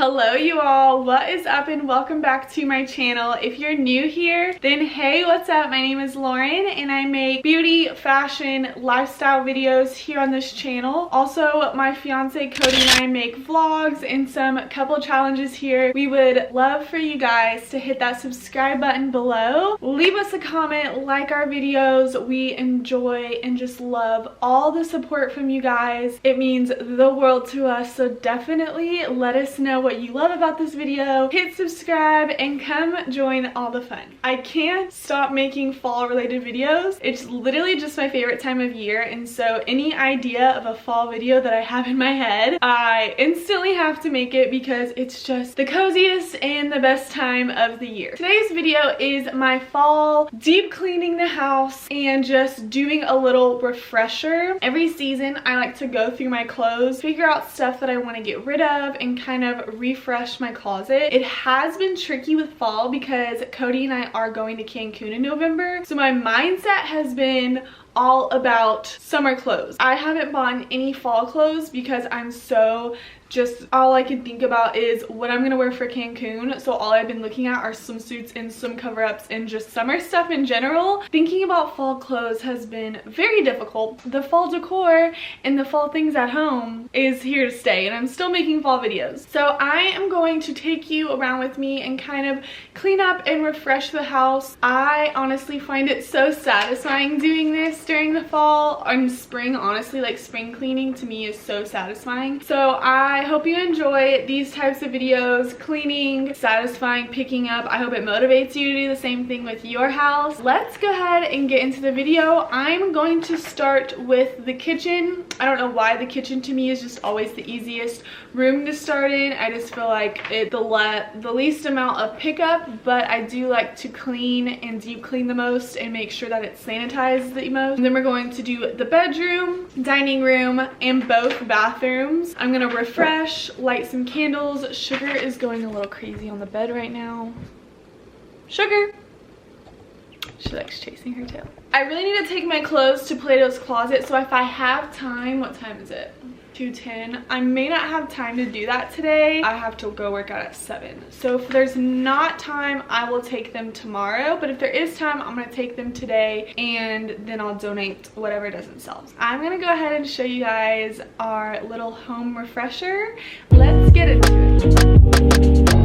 Hello you all, what is up and welcome back to my channel. If you're new here, then hey, what's up? My name is Lauren and I make beauty, fashion, lifestyle videos here on this channel. Also, my fiance Cody and I make vlogs and some couple challenges here. We would love for you guys to hit that subscribe button below. Leave us a comment, like our videos. We enjoy and just love all the support from you guys. It means the world to us, so definitely let us know what you love about this video. Hit subscribe and come join all the fun. I can't stop making fall related videos. It's literally just my favorite time of year, and so any idea of a fall video that I have in my head, I instantly have to make it because it's just the coziest and the best time of the year. Today's video is my fall deep cleaning the house and just doing a little refresher. Every season I like to go through my clothes, figure out stuff that I want to get rid of, and kind of refresh my closet. It has been tricky with fall because Cody and I are going to Cancun in November, so my mindset has been all about summer clothes. I haven't bought any fall clothes because I'm so just all I can think about is what I'm gonna wear for Cancun. So all I've been looking at are swimsuits and swim cover-ups and just summer stuff in general. Thinking about fall clothes has been very difficult. The fall decor and the fall things at home is here to stay, and I'm still making fall videos. So I am going to take you around with me and kind of clean up and refresh the house. I honestly find it so satisfying doing this during the fall and spring. Honestly, like spring cleaning to me is so satisfying. So I hope you enjoy these types of videos, cleaning, satisfying, picking up. I hope it motivates you to do the same thing with your house. Let's go ahead and get into the video. I'm going to start with the kitchen. I don't know why the kitchen to me is just always the easiest room to start in. I just feel like it's the least amount of pickup, but I do like to clean and deep clean the most and make sure that it's sanitized the most. And then we're going to do the bedroom, dining room, and both bathrooms. I'm gonna refresh, light some candles. Sugar is going a little crazy on the bed right now. Sugar! She likes chasing her tail. I really need to take my clothes to Plato's closet, so if I have time, what time is it? 2:10. I may not have time to do that today. I have to go work out at 7. So if there's not time, I will take them tomorrow. But if there is time, I'm gonna take them today and then I'll donate whatever doesn't sell. I'm gonna go ahead and show you guys our little home refresher. Let's get into it.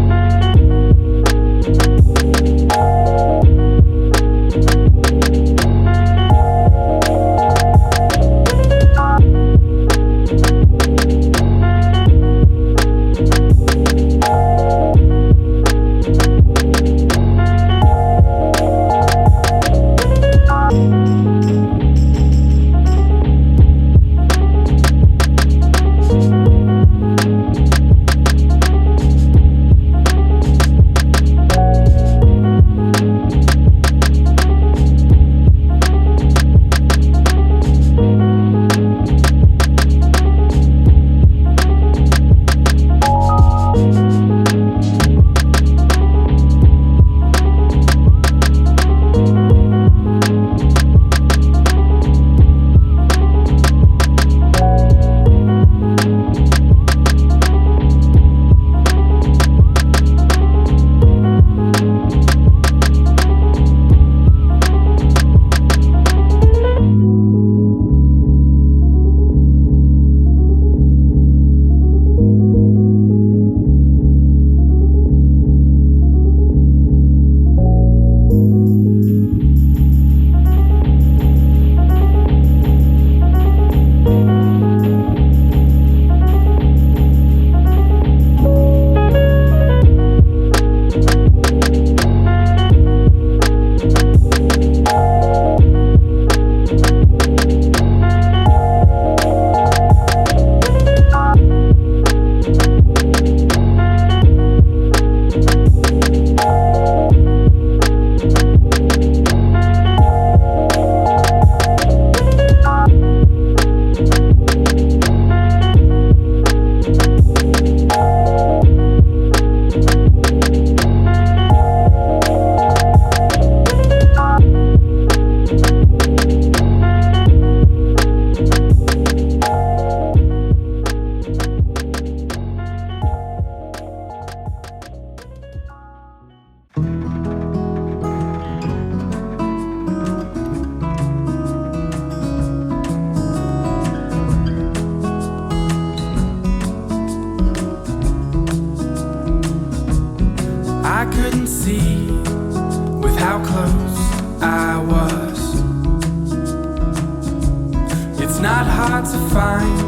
hard to find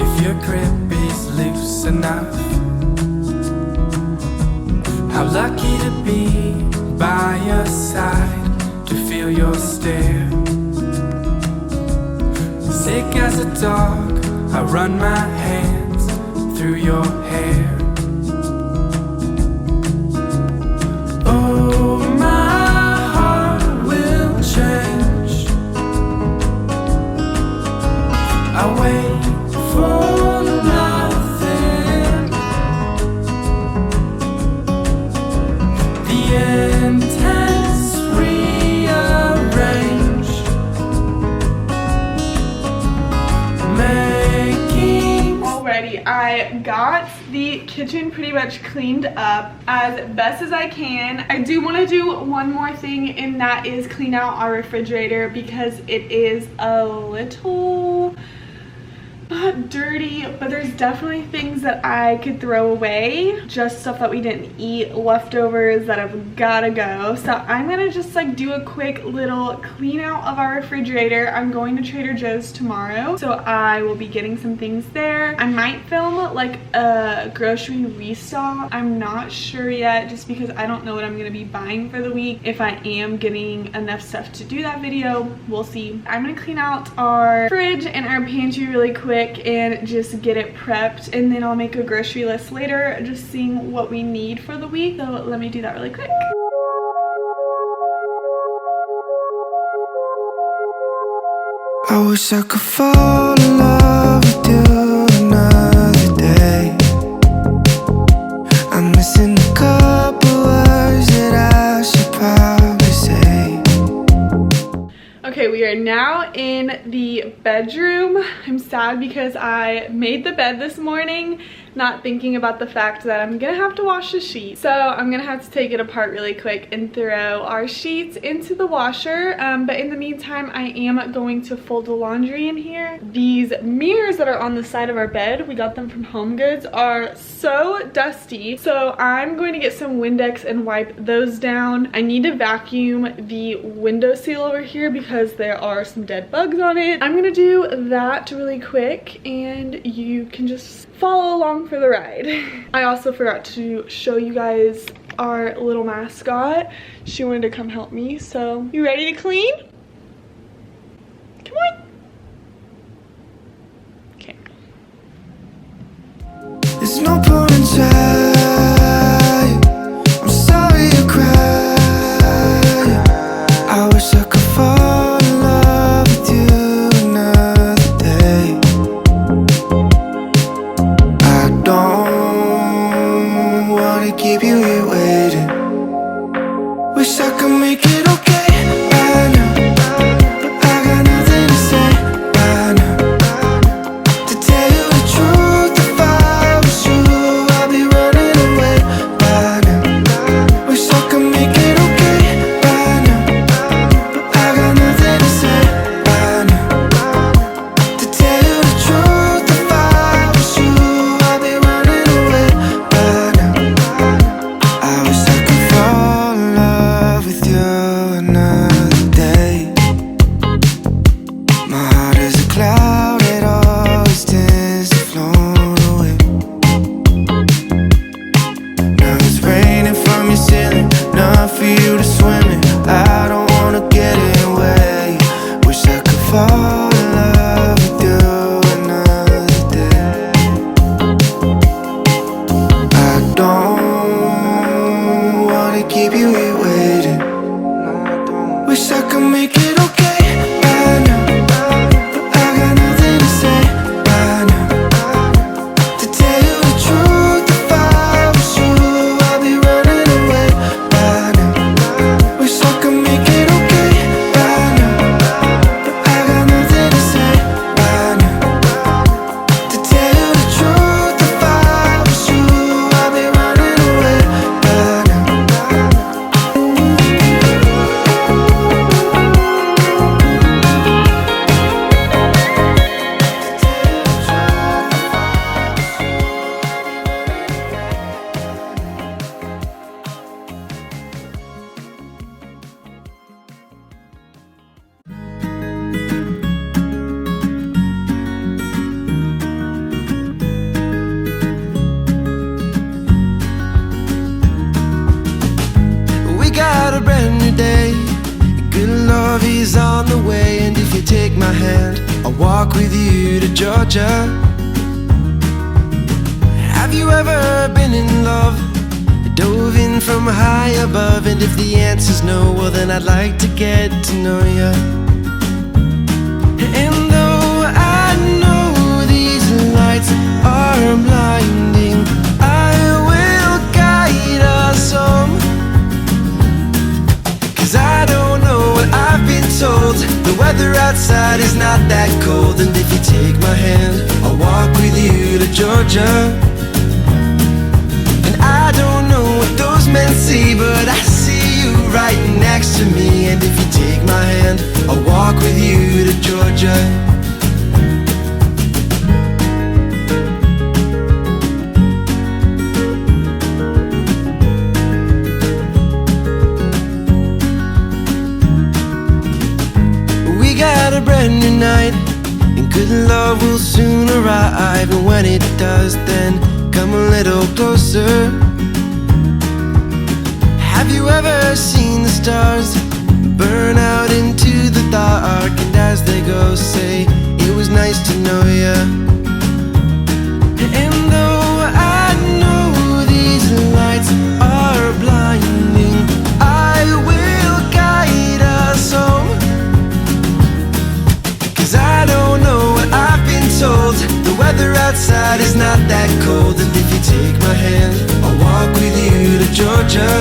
if your grip is loose enough. How lucky to be by your side, to feel your stare. Sick as a dog, I run my hands through your hair. Oh, my heart will change. I wait for nothing. The intense rearrange, making. Alrighty, I got the kitchen pretty much cleaned up as best as I can. I do want to do one more thing, and that is clean out our refrigerator because it is a little not dirty, but there's definitely things that I could throw away, just stuff that we didn't eat, leftovers that have gotta go. So I'm gonna just like do a quick little clean out of our refrigerator. I'm going to Trader Joe's tomorrow, so I will be getting some things there. I might film like a grocery restock. I'm not sure yet, just because I don't know what I'm gonna be buying for the week. If I am getting enough stuff to do that video, we'll see. I'm gonna clean out our fridge and our pantry really quick and just get it prepped, and then I'll make a grocery list later, just seeing what we need for the week. So let me do that really quick. I wish I could fall in love with you another day. I'm missing a couple words that I should probably say. Okay, we are now in the bedroom. I'm sad because I made the bed this morning, not thinking about the fact that I'm gonna have to wash the sheets. So I'm gonna have to take it apart really quick and throw our sheets into the washer. But in the meantime, I am going to fold the laundry in here. These mirrors that are on the side of our bed, we got them from Home Goods, are so dusty. So I'm going to get some Windex and wipe those down. I need to vacuum the windowsill over here because there are some dead bugs on it. I'm gonna do that really quick and you can just follow along for the ride. I also forgot to show you guys our little mascot. She wanted to come help me, so you ready to clean? Come on. Okay. There's no point in trying. I'm sorry you cried. I wish I could fall in love with you another day. I don't wanna keep you here waiting. Wish I could make it okay. I know, but I got nothing to say. take my hand, I'll walk with you to Georgia. Have you ever been in love? Dove in from high above, and if the answer's no, well then I'd like to get to know ya. And though I know these lights are blinding, I will guide us home. 'Cause I don't know what I've been told, the weather outside is not that cold. And if you take my hand, I'll walk with you to Georgia. I don't know what those men see, but I see you right next to me. And if you take my hand, I'll walk with you to Georgia. We got a brand new night, and good love will soon arrive. And when it does, then come a little closer. Have you ever seen the stars burn out into the dark? And as they go, say, it was nice to know ya. And though I know these lights are blinding, I will guide us home. 'Cause I don't know what I've been told, the weather outside is not that cold. And if you take my hand, I'll walk with you to Georgia.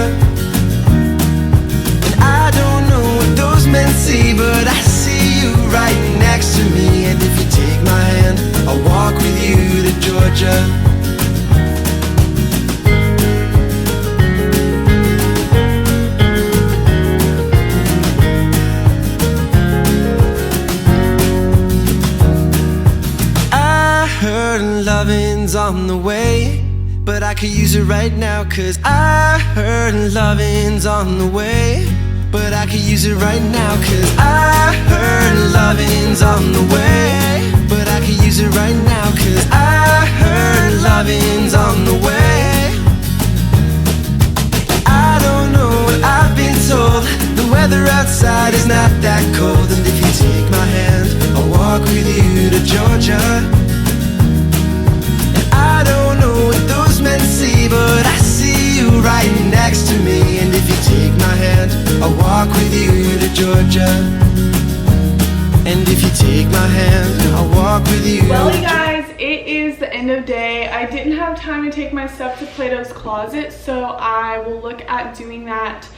And I don't know what those men see, but I see you right next to me. And if you take my hand, I'll walk with you to Georgia. Lovin's on the way, but I could use it right now. 'Cause I heard lovin's on the way, but I could use it right now. 'Cause I heard lovin's on the way, but I could use it right now. 'Cause I heard lovin's on the way. I don't know what I've been told, the weather outside is not that cold. And if you take my hand, I'll walk with you to Georgia. I don't know what those men see, but I see you right next to me. And if you take my hand, I'll walk with you to Georgia. And if you take my hand, I'll walk with you. Well, you guys, it is the end of day. I didn't have time to take my stuff to Plato's Closet, so I will look at doing that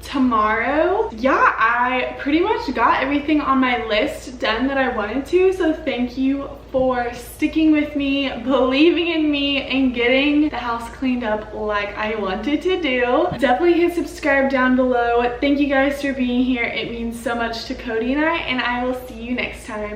tomorrow. Yeah, I pretty much got everything on my list done that I wanted to, so thank you for sticking with me, believing in me, and getting the house cleaned up like I wanted to do. Definitely hit subscribe down below. Thank you guys for being here. It means so much to Cody and I will see you next time.